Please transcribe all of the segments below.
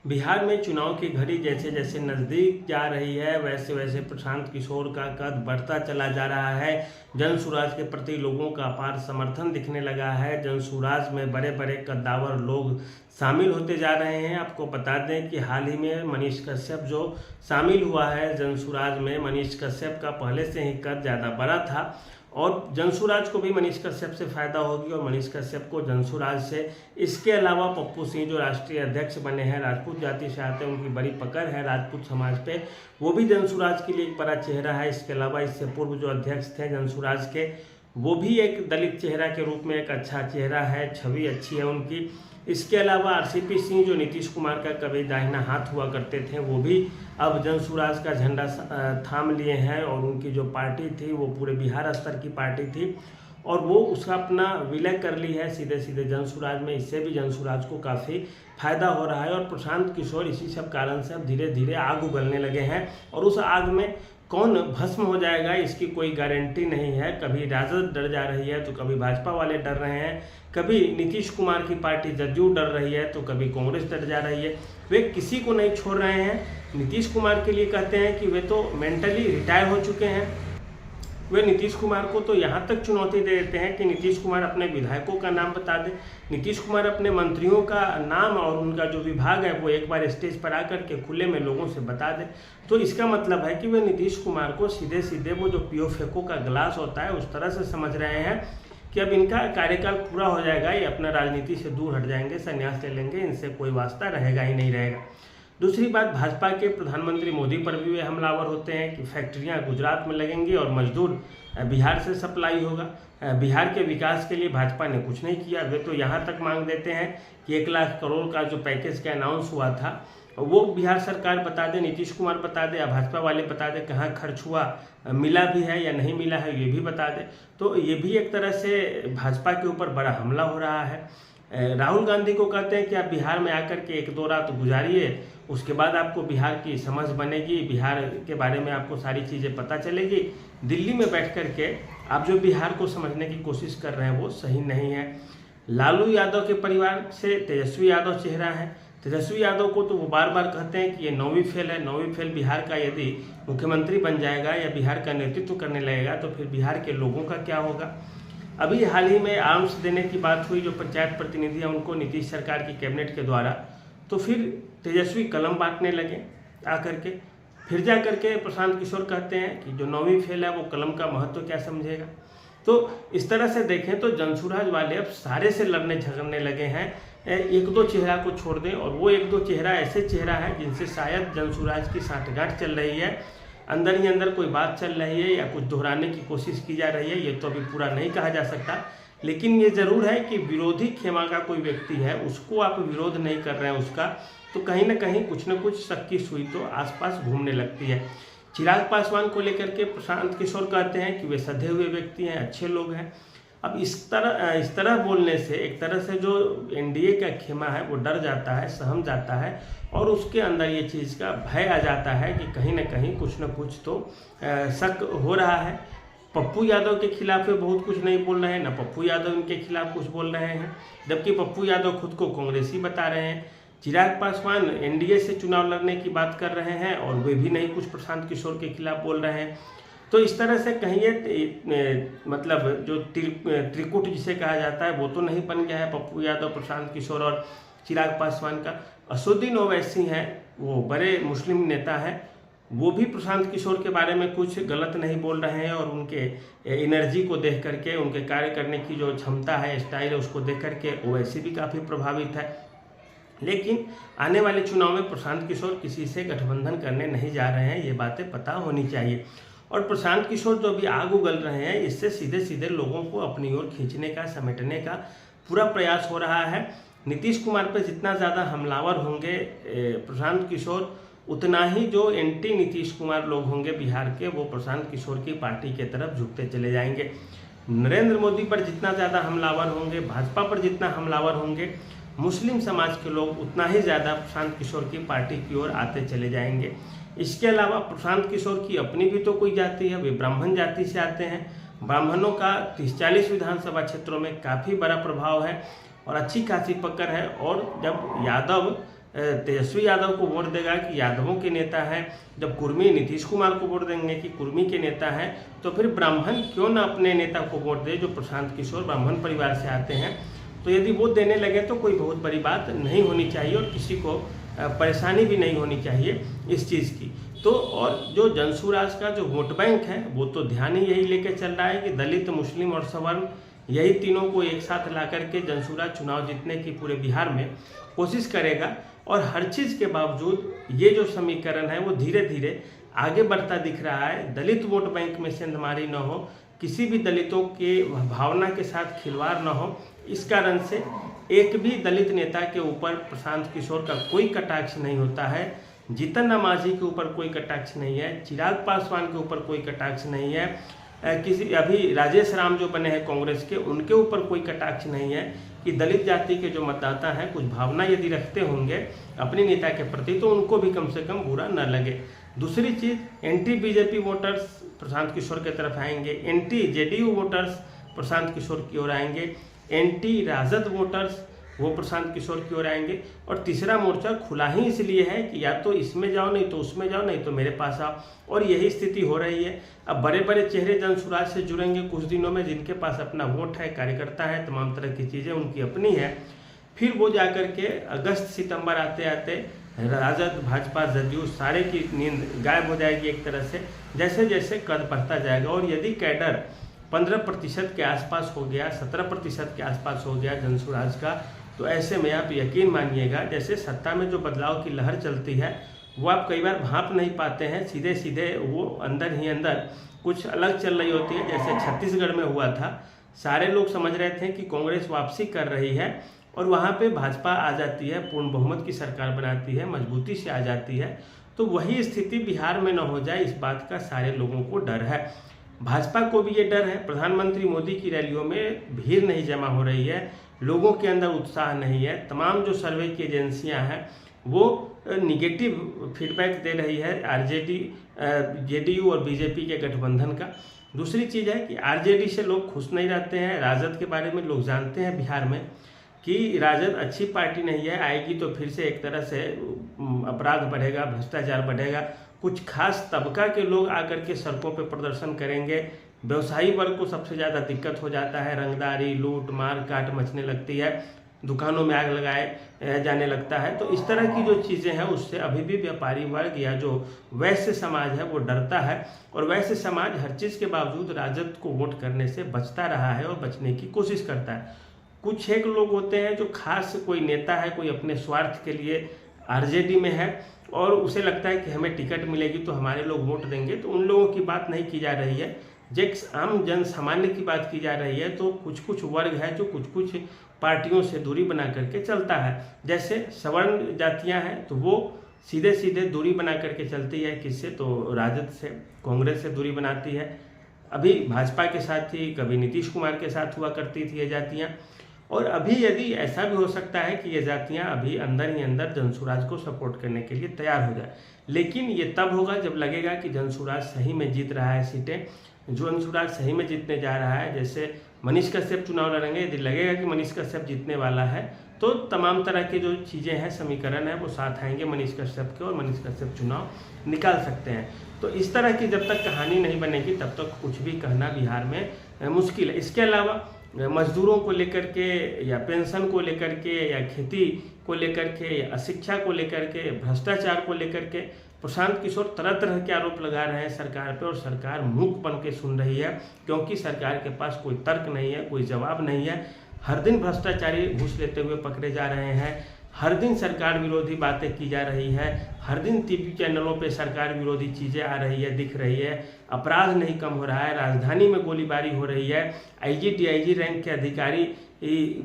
बिहार में चुनाव की घड़ी जैसे जैसे नज़दीक जा रही है वैसे वैसे प्रशांत किशोर का कद बढ़ता चला जा रहा है। जन सुराज के प्रति लोगों का अपार समर्थन दिखने लगा है। जन सुराज में बड़े बड़े कद्दावर लोग शामिल होते जा रहे हैं। आपको बता दें कि हाल ही में मनीष कश्यप जो शामिल हुआ है जन सुराज में, मनीष कश्यप का पहले से ही कद ज़्यादा बड़ा था और जनसुराज को भी मनीष कश्यप से फायदा होगी और मनीष कश्यप को जनसुराज से। इसके अलावा पप्पू सिंह जो राष्ट्रीय अध्यक्ष बने हैं, राजपूत जाति से आते हैं, उनकी बड़ी पकड़ है राजपूत समाज पे, वो भी जनसुराज के लिए एक बड़ा चेहरा है। इसके अलावा इससे पूर्व जो अध्यक्ष थे जनसुराज के, वो भी एक दलित चेहरा के रूप में एक अच्छा चेहरा है, छवि अच्छी है उनकी। इसके अलावा आरसीपी सिंह जो नीतीश कुमार का कभी दाहिना हाथ हुआ करते थे, वो भी अब जनसुराज का झंडा थाम लिए हैं और उनकी जो पार्टी थी वो पूरे बिहार स्तर की पार्टी थी और वो उसका अपना विलय कर ली है सीधे सीधे जनसुराज में। इससे भी जनसुराज को काफ़ी फायदा हो रहा है और प्रशांत किशोर इसी सब कारण से अब धीरे धीरे आग उगलने लगे हैं और उस आग में कौन भस्म हो जाएगा इसकी कोई गारंटी नहीं है। कभी राजद डर जा रही है तो कभी भाजपा वाले डर रहे हैं, कभी नीतीश कुमार की पार्टी जदयू डर रही है तो कभी कांग्रेस डर जा रही है। वे किसी को नहीं छोड़ रहे हैं। नीतीश कुमार के लिए कहते हैं कि वे तो मेंटली रिटायर हो चुके हैं। वे नीतीश कुमार को तो यहाँ तक चुनौती दे देते हैं कि नीतीश कुमार अपने विधायकों का नाम बता दें, नीतीश कुमार अपने मंत्रियों का नाम और उनका जो विभाग है वो एक बार स्टेज पर आकर के खुले में लोगों से बता दें। तो इसका मतलब है कि वे नीतीश कुमार को सीधे सीधे वो जो पियो फेंको का गिलास होता है उस तरह से समझ रहे हैं कि अब इनका कार्यकाल पूरा हो जाएगा, ये अपना राजनीति से दूर हट जाएंगे, संन्यास ले लेंगे, इनसे कोई वास्ता रहेगा ही नहीं रहेगा। दूसरी बात, भाजपा के प्रधानमंत्री मोदी पर भी वे हमलावर होते हैं कि फैक्ट्रियां गुजरात में लगेंगी और मजदूर बिहार से सप्लाई होगा। बिहार के विकास के लिए भाजपा ने कुछ नहीं किया। वे तो यहाँ तक मांग देते हैं कि 1 लाख करोड़ का जो पैकेज का अनाउंस हुआ था वो बिहार सरकार बता दे, नीतीश कुमार बता दे या भाजपा वाले बता दे कहाँ खर्च हुआ, मिला भी है या नहीं मिला है ये भी बता दे। तो ये भी एक तरह से भाजपा के ऊपर बड़ा हमला हो रहा है। राहुल गांधी को कहते हैं कि आप बिहार में आकर के 1-2 रात गुजारिए, उसके बाद आपको बिहार की समझ बनेगी, बिहार के बारे में आपको सारी चीज़ें पता चलेगी। दिल्ली में बैठ कर के आप जो बिहार को समझने की कोशिश कर रहे हैं वो सही नहीं है। लालू यादव के परिवार से तेजस्वी यादव चेहरा है। तेजस्वी यादव को तो वो बार बार कहते हैं कि ये 9वीं फेल है, 9वीं फेल बिहार का यदि मुख्यमंत्री बन जाएगा या बिहार का नेतृत्व करने लगेगा तो फिर बिहार के लोगों का क्या होगा। अभी हाल ही में आर्म्स देने की बात हुई जो पंचायत प्रतिनिधि हैं उनको नीतीश सरकार की कैबिनेट के द्वारा, तो फिर तेजस्वी कलम बांटने लगे आकर के। फिर जा करके प्रशांत किशोर कहते हैं कि जो 9वीं फेल है वो कलम का महत्व क्या समझेगा। तो इस तरह से देखें तो जनसुराज वाले अब सारे से लड़ने झगड़ने लगे हैं। 1-2 चेहरा को छोड़ दें और वो 1-2 चेहरा ऐसे चेहरा है जिनसे शायद जनसुराज की साठगांठ चल रही है, अंदर ही अंदर कोई बात चल रही है या कुछ दोहराने की कोशिश की जा रही है। ये तो अभी पूरा नहीं कहा जा सकता, लेकिन ये ज़रूर है कि विरोधी खेमा का कोई व्यक्ति है, उसको आप विरोध नहीं कर रहे हैं उसका, तो कहीं ना कहीं कुछ न कुछ शक की सुई तो आसपास घूमने लगती है। चिराग पासवान को लेकर के प्रशांत किशोर कहते हैं कि वे सधे हुए व्यक्ति हैं, अच्छे लोग हैं। अब इस तरह बोलने से एक तरह से जो एनडीए का खेमा है वो डर जाता है, सहम जाता है और उसके अंदर ये चीज़ का भय आ जाता है कि कहीं ना कहीं कुछ न कुछ तो शक हो रहा है। पप्पू यादव के खिलाफ वे बहुत कुछ नहीं बोल रहे हैं, ना पप्पू यादव इनके खिलाफ कुछ बोल रहे हैं, जबकि पप्पू यादव खुद को कांग्रेसी बता रहे हैं। चिराग पासवान एनडीए से चुनाव लड़ने की बात कर रहे हैं और वे भी नहीं कुछ प्रशांत किशोर के खिलाफ बोल रहे हैं। तो इस तरह से कहिए मतलब जो त्रिकुट जिसे कहा जाता है वो तो नहीं बन गया है पप्पू यादव, प्रशांत किशोर और चिराग पासवान का। असदुद्दीन ओवैसी हैं, वो बड़े मुस्लिम नेता हैं, वो भी प्रशांत किशोर के बारे में कुछ गलत नहीं बोल रहे हैं और उनके एनर्जी को देख करके, उनके कार्य करने की जो क्षमता है, स्टाइल है, उसको देख करके ओवैसी भी काफ़ी प्रभावित है। लेकिन आने वाले चुनाव में प्रशांत किशोर किसी से गठबंधन करने नहीं जा रहे हैं, ये बातें पता होनी चाहिए। और प्रशांत किशोर जो अभी आग उगल रहे हैं इससे सीधे सीधे लोगों को अपनी ओर खींचने का, समेटने का पूरा प्रयास हो रहा है। नीतीश कुमार पर जितना ज़्यादा हमलावर होंगे प्रशांत किशोर, उतना ही जो एंटी नीतीश कुमार लोग होंगे बिहार के, वो प्रशांत किशोर की पार्टी के तरफ झुकते चले जाएंगे। नरेंद्र मोदी पर जितना ज़्यादा हमलावर होंगे, भाजपा पर जितना हमलावर होंगे, मुस्लिम समाज के लोग उतना ही ज़्यादा प्रशांत किशोर की पार्टी की ओर आते चले जाएंगे। इसके अलावा प्रशांत किशोर की अपनी भी तो कोई जाति है, वे ब्राह्मण जाति से आते हैं। ब्राह्मणों का 30-40 विधानसभा क्षेत्रों में काफ़ी बड़ा प्रभाव है और अच्छी खासी पकड़ है। और जब यादव तेजस्वी यादव को वोट देगा कि यादवों के नेता हैं, जब कुर्मी नीतीश कुमार को वोट देंगे कि कुर्मी के नेता हैं, तो फिर ब्राह्मण क्यों ना अपने नेता को वोट दे जो प्रशांत किशोर ब्राह्मण परिवार से आते हैं। तो यदि वो देने लगे तो कोई बहुत बड़ी बात नहीं होनी चाहिए और किसी को परेशानी भी नहीं होनी चाहिए इस चीज़ की। तो और जो जनसुराज का जो वोट बैंक है वो तो ध्यान ही यही लेके चल रहा है कि दलित, मुस्लिम और सवर्ण यही तीनों को एक साथ ला करके जनसुराज चुनाव जीतने की पूरे बिहार में कोशिश करेगा। और हर चीज़ के बावजूद ये जो समीकरण है वो धीरे धीरे आगे बढ़ता दिख रहा है। दलित वोट बैंक में सेंधमारी न हो, किसी भी दलितों के भावना के साथ खिलवाड़ न हो, इस कारण से एक भी दलित नेता के ऊपर प्रशांत किशोर का कोई कटाक्ष नहीं होता है, जीतन राम मांझी के ऊपर कोई कटाक्ष नहीं है, चिराग पासवान के ऊपर कोई कटाक्ष नहीं है, किसी अभी राजेश राम जो बने हैं कांग्रेस के उनके ऊपर कोई कटाक्ष नहीं है कि दलित जाति के जो मतदाता हैं कुछ भावना यदि रखते होंगे अपने नेता के प्रति तो उनको भी कम से कम बुरा न लगे। दूसरी चीज़, anti BJP voters Prashant Kishor की तरफ आएंगे, anti JDU voters Prashant Kishor की ओर आएंगे, एंटी राजद वोटर्स वो प्रशांत किशोर की ओर आएंगे। और तीसरा मोर्चा खुला ही इसलिए है कि या तो इसमें जाओ, नहीं तो उसमें जाओ, नहीं तो मेरे पास आओ। और यही स्थिति हो रही है। अब बड़े बड़े चेहरे जनसुराज से जुड़ेंगे कुछ दिनों में, जिनके पास अपना वोट है, कार्यकर्ता है, तमाम तरह की चीज़ें उनकी अपनी है। फिर वो जाकर के अगस्त सितंबर आते आते राजद, भाजपा, जदयू सारे की नींद गायब हो जाएगी एक तरह से, जैसे जैसे कद बढ़ता जाएगा। और यदि कैडर 15% के आसपास हो गया, 17% के आसपास हो गया जनसुराज का, तो ऐसे में आप यकीन मानिएगा जैसे सत्ता में जो बदलाव की लहर चलती है वो आप कई बार भांप नहीं पाते हैं, सीधे सीधे वो अंदर ही अंदर कुछ अलग चल रही होती है। जैसे छत्तीसगढ़ में हुआ था, सारे लोग समझ रहे थे कि कांग्रेस वापसी कर रही है और वहाँ पे भाजपा आ जाती है, पूर्ण बहुमत की सरकार बनाती है, मजबूती से आ जाती है। तो वही स्थिति बिहार में न हो जाए, इस बात का सारे लोगों को डर है। भाजपा को भी ये डर है। प्रधानमंत्री मोदी की रैलियों में भीड़ नहीं जमा हो रही है, लोगों के अंदर उत्साह नहीं है। तमाम जो सर्वे की एजेंसियां हैं वो निगेटिव फीडबैक दे रही है आरजेडी, जेडीयू और बीजेपी के गठबंधन का। दूसरी चीज़ है कि आरजेडी से लोग खुश नहीं रहते हैं। राजद के बारे में लोग जानते हैं बिहार में कि राजद अच्छी पार्टी नहीं है, आएगी तो फिर से एक तरह से अपराध बढ़ेगा, भ्रष्टाचार बढ़ेगा, कुछ खास तबका के लोग आकर के सड़कों पर प्रदर्शन करेंगे, व्यवसायी वर्ग को सबसे ज़्यादा दिक्कत हो जाता है, रंगदारी, लूट मार काट मचने लगती है, दुकानों में आग लगाए जाने लगता है। तो इस तरह की जो चीज़ें हैं उससे अभी भी व्यापारी वर्ग या जो वैश्य समाज है वो डरता है। और वैश्य समाज हर चीज़ के बावजूद राजद को वोट करने से बचता रहा है और बचने की कोशिश करता है। कुछ एक लोग होते हैं जो खास कोई नेता है, कोई अपने स्वार्थ के लिए आरजेडी में है और उसे लगता है कि हमें टिकट मिलेगी तो हमारे लोग वोट देंगे, तो उन लोगों की बात नहीं की जा रही है। जब आम जन सामान्य की बात की जा रही है तो कुछ कुछ वर्ग है जो कुछ कुछ पार्टियों से दूरी बना करके चलता है। जैसे सवर्ण जातियां हैं तो वो सीधे सीधे दूरी बना करके चलती है, किससे, तो राजद से, कांग्रेस से दूरी बनाती है। अभी भाजपा के साथ ही, कभी नीतीश कुमार के साथ हुआ करती थी ये जातियाँ। और अभी यदि ऐसा भी हो सकता है कि ये जातियाँ अभी अंदर ही अंदर जनसुराज को सपोर्ट करने के लिए तैयार हो जाए, लेकिन ये तब होगा जब लगेगा कि जनसुराज सही में जीत रहा है सीटें, जनसुराज सही में जीतने जा रहा है। जैसे मनीष कश्यप चुनाव लड़ेंगे, यदि लगेगा कि मनीष कश्यप जीतने वाला है तो तमाम तरह की जो चीज़ें हैं, समीकरण है, वो साथ आएंगे मनीष कश्यप के और मनीष कश्यप चुनाव निकाल सकते हैं। तो इस तरह की जब तक कहानी नहीं बनेगी तब तक कुछ भी कहना बिहार में मुश्किल है। इसके अलावा मजदूरों को लेकर के या पेंशन को लेकर के या खेती को लेकर के या शिक्षा को लेकर के, भ्रष्टाचार को लेकर के प्रशांत किशोर तरह तरह के आरोप लगा रहे हैं सरकार पे और सरकार मूक बन के सुन रही है, क्योंकि सरकार के पास कोई तर्क नहीं है, कोई जवाब नहीं है। हर दिन भ्रष्टाचारी घूस लेते हुए पकड़े जा रहे हैं, हर दिन सरकार विरोधी बातें की जा रही है, हर दिन टीवी चैनलों पे सरकार विरोधी चीज़ें आ रही है, दिख रही है। अपराध नहीं कम हो रहा है, राजधानी में गोलीबारी हो रही है, आईजी डीआईजी रैंक के अधिकारी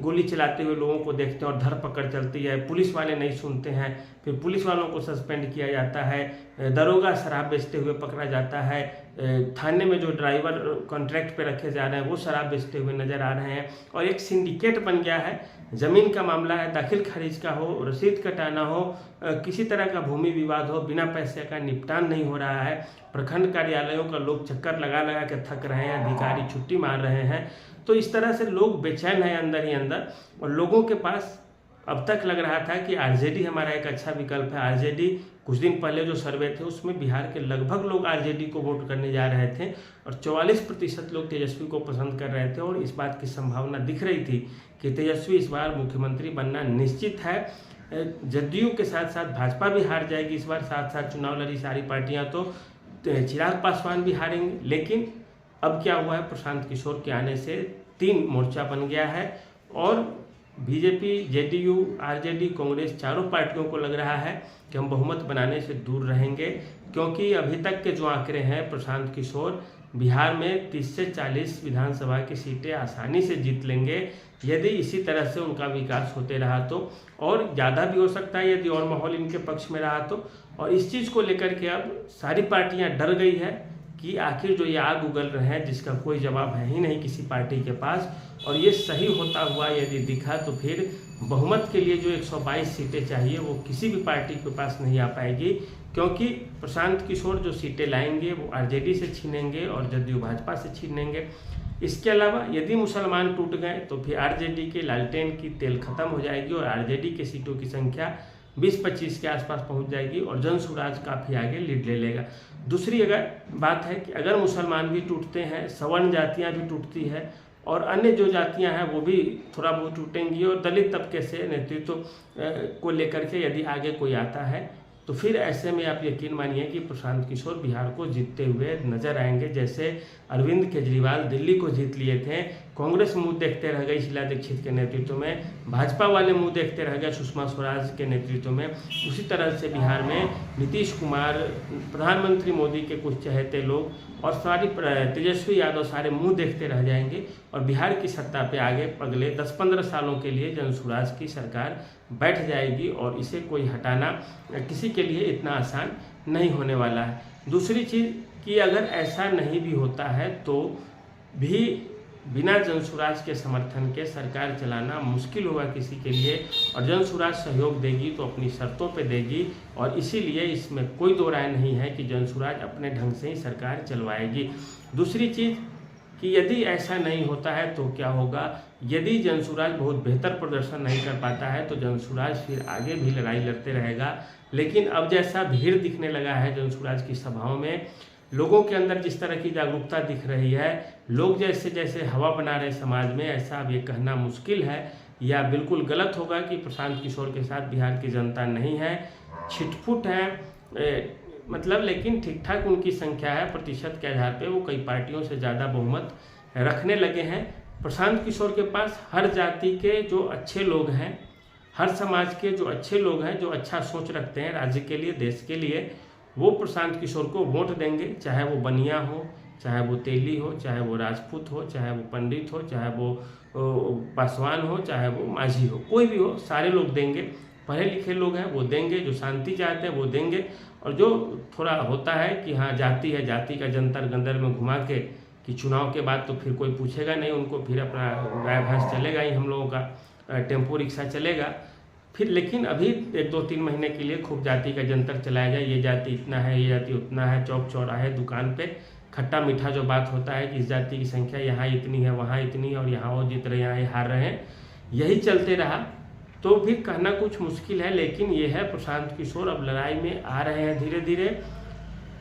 गोली चलाते हुए लोगों को देखते हैं और धरपकड़ चलती है, पुलिस वाले नहीं सुनते हैं, फिर पुलिस वालों को सस्पेंड किया जाता है, दरोगा शराब बेचते हुए पकड़ा जाता है, थाने में जो ड्राइवर कॉन्ट्रैक्ट पे रखे जा रहे हैं वो शराब बेचते हुए नजर आ रहे हैं। और एक सिंडिकेट बन गया है, ज़मीन का मामला है, दाखिल खारिज का हो, रसीद कटाना हो, किसी तरह का भूमि विवाद हो, बिना पैसे का निपटान नहीं हो रहा है। प्रखंड कार्यालयों का लोग चक्कर लगा लगा के थक रहे हैं, अधिकारी छुट्टी मार रहे हैं। तो इस तरह से लोग बेचैन हैं अंदर ही अंदर और लोगों के पास अब तक लग रहा था कि आरजेडी हमारा एक अच्छा विकल्प है। आरजेडी कुछ दिन पहले जो सर्वे थे उसमें बिहार के लगभग लोग आरजेडी को वोट करने जा रहे थे और 44% लोग तेजस्वी को पसंद कर रहे थे और इस बात की संभावना दिख रही थी कि तेजस्वी इस बार मुख्यमंत्री बनना निश्चित है। जदयू के साथ साथ भाजपा भी हार जाएगी इस बार, साथ साथ चुनाव लड़ी सारी पार्टियां, तो चिराग पासवान भी हारेंगे। लेकिन अब क्या हुआ है, प्रशांत किशोर के आने से 3 मोर्चा बन गया है और बीजेपी, जेडीयू, आरजेडी, कांग्रेस चारों पार्टियों को लग रहा है कि हम बहुमत बनाने से दूर रहेंगे, क्योंकि अभी तक के जो आंकड़े हैं, प्रशांत किशोर बिहार में 30 से 40 विधानसभा की सीटें आसानी से जीत लेंगे यदि इसी तरह से उनका विकास होते रहा तो, और ज़्यादा भी हो सकता है यदि और माहौल इनके पक्ष में रहा तो। और इस चीज़ को लेकर के अब सारी पार्टियां डर गई है कि आखिर जो ये आग उगल रहे हैं जिसका कोई जवाब है ही नहीं किसी पार्टी के पास, और ये सही होता हुआ यदि दिखा तो फिर बहुमत के लिए जो 122 सीटें चाहिए वो किसी भी पार्टी के पास नहीं आ पाएगी, क्योंकि प्रशांत किशोर जो सीटें लाएंगे वो आरजेडी से छीनेंगे और जदयू भाजपा से छीनेंगे। इसके अलावा यदि मुसलमान टूट गए तो फिर आरजेडी के लालटेन की तेल खत्म हो जाएगी और आरजेडी के सीटों की संख्या 20-25 के आसपास पहुंच जाएगी और जन स्वराज काफ़ी आगे लीड ले लेगा। दूसरी अगर बात है कि अगर मुसलमान भी टूटते हैं, सवर्ण जातियां भी टूटती है और अन्य जो जातियां हैं वो भी थोड़ा बहुत टूटेंगी और दलित तबके से नेतृत्व को लेकर के यदि आगे कोई आता है तो फिर ऐसे में आप यकीन मानिए कि प्रशांत किशोर बिहार को जीतते हुए नजर आएंगे। जैसे अरविंद केजरीवाल दिल्ली को जीत लिए थे, कांग्रेस मुंह देखते रह गई शीला दीक्षित के नेतृत्व में, भाजपा वाले मुंह देखते रह गए सुषमा स्वराज के नेतृत्व में, उसी तरह से बिहार में नीतीश कुमार, प्रधानमंत्री मोदी के कुछ चहेते लोग और सारी तेजस्वी यादव सारे मुंह देखते रह जाएंगे और बिहार की सत्ता पे आगे अगले 10-15 सालों के लिए जन स्वराज की सरकार बैठ जाएगी और इसे कोई हटाना किसी के लिए इतना आसान नहीं होने वाला है। दूसरी चीज़ कि अगर ऐसा नहीं भी होता है तो भी बिना जन स्वराज के समर्थन के सरकार चलाना मुश्किल होगा किसी के लिए, और जन स्वराज सहयोग देगी तो अपनी शर्तों पे देगी और इसीलिए इसमें कोई दो राय नहीं है कि जन स्वराज अपने ढंग से ही सरकार चलवाएगी। दूसरी चीज़ कि यदि ऐसा नहीं होता है तो क्या होगा, यदि जन स्वराज बहुत बेहतर प्रदर्शन नहीं कर पाता है तो जन स्वराज फिर आगे भी लड़ाई लड़ते रहेगा। लेकिन अब जैसा भीड़ दिखने लगा है जन स्वराज की सभाओं में, लोगों के अंदर जिस तरह की जागरूकता दिख रही है, लोग जैसे जैसे हवा बना रहे समाज में, ऐसा अब ये कहना मुश्किल है या बिल्कुल गलत होगा कि प्रशांत किशोर के साथ बिहार की जनता नहीं है, छिटपुट है मतलब, लेकिन ठीक ठाक उनकी संख्या है। प्रतिशत के आधार पे वो कई पार्टियों से ज़्यादा बहुमत रखने लगे हैं। प्रशांत किशोर के पास हर जाति के जो अच्छे लोग हैं, हर समाज के जो अच्छे लोग हैं, जो अच्छा सोच रखते हैं राज्य के लिए, देश के लिए, वो प्रशांत किशोर को वोट देंगे, चाहे वो बनिया हो, चाहे वो तेली हो, चाहे वो राजपूत हो, चाहे वो पंडित हो, चाहे वो पासवान हो, चाहे वो माझी हो, कोई भी हो, सारे लोग देंगे। पढ़े लिखे लोग हैं वो देंगे, जो शांति चाहते हैं वो देंगे, और जो थोड़ा होता है कि हाँ जाति है, जाति का जंतर गंदर में घुमा के कि चुनाव के बाद तो फिर कोई पूछेगा नहीं उनको, फिर अपना गाय भैंस चलेगा ही, हम लोगों का टेम्पो रिक्शा चलेगा फिर। लेकिन अभी 1-2-3 महीने के लिए खूब जाति का जंतर चलाया जाए, ये जाति इतना है, ये जाति उतना है, चौक चौराहे दुकान पे खट्टा मीठा जो बात होता है कि इस जाति की संख्या यहाँ इतनी है, वहाँ इतनी है, और यहाँ वो जीत रहे, यहाँ हार रहे हैं, यही चलते रहा तो भी कहना कुछ मुश्किल है। लेकिन ये है प्रशांत किशोर अब लड़ाई में आ रहे हैं धीरे धीरे।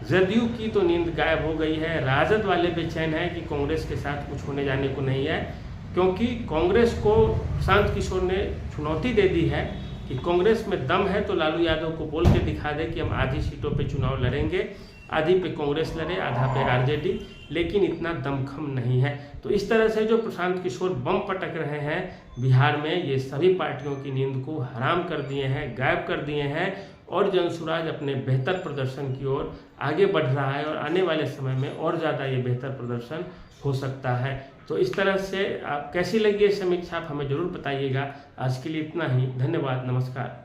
जदयू की तो नींद गायब हो गई है, राजद वाले बेचैन है कि कांग्रेस के साथ कुछ होने जाने को नहीं है, क्योंकि कांग्रेस को प्रशांत किशोर ने चुनौती दे दी है कि कांग्रेस में दम है तो लालू यादव को बोल के दिखा दे कि हम आधी सीटों पे चुनाव लड़ेंगे, आधी पे कांग्रेस लड़े, आधा पे आरजेडी, लेकिन इतना दमखम नहीं है। तो इस तरह से जो प्रशांत किशोर बम पटक रहे हैं बिहार में, ये सभी पार्टियों की नींद को हराम कर दिए हैं, गायब कर दिए हैं, और जन स्वराज अपने बेहतर प्रदर्शन की ओर आगे बढ़ रहा है और आने वाले समय में और ज़्यादा ये बेहतर प्रदर्शन हो सकता है। तो इस तरह से आप कैसी लगी ये समीक्षा आप हमें ज़रूर बताइएगा। आज के लिए इतना ही, धन्यवाद, नमस्कार।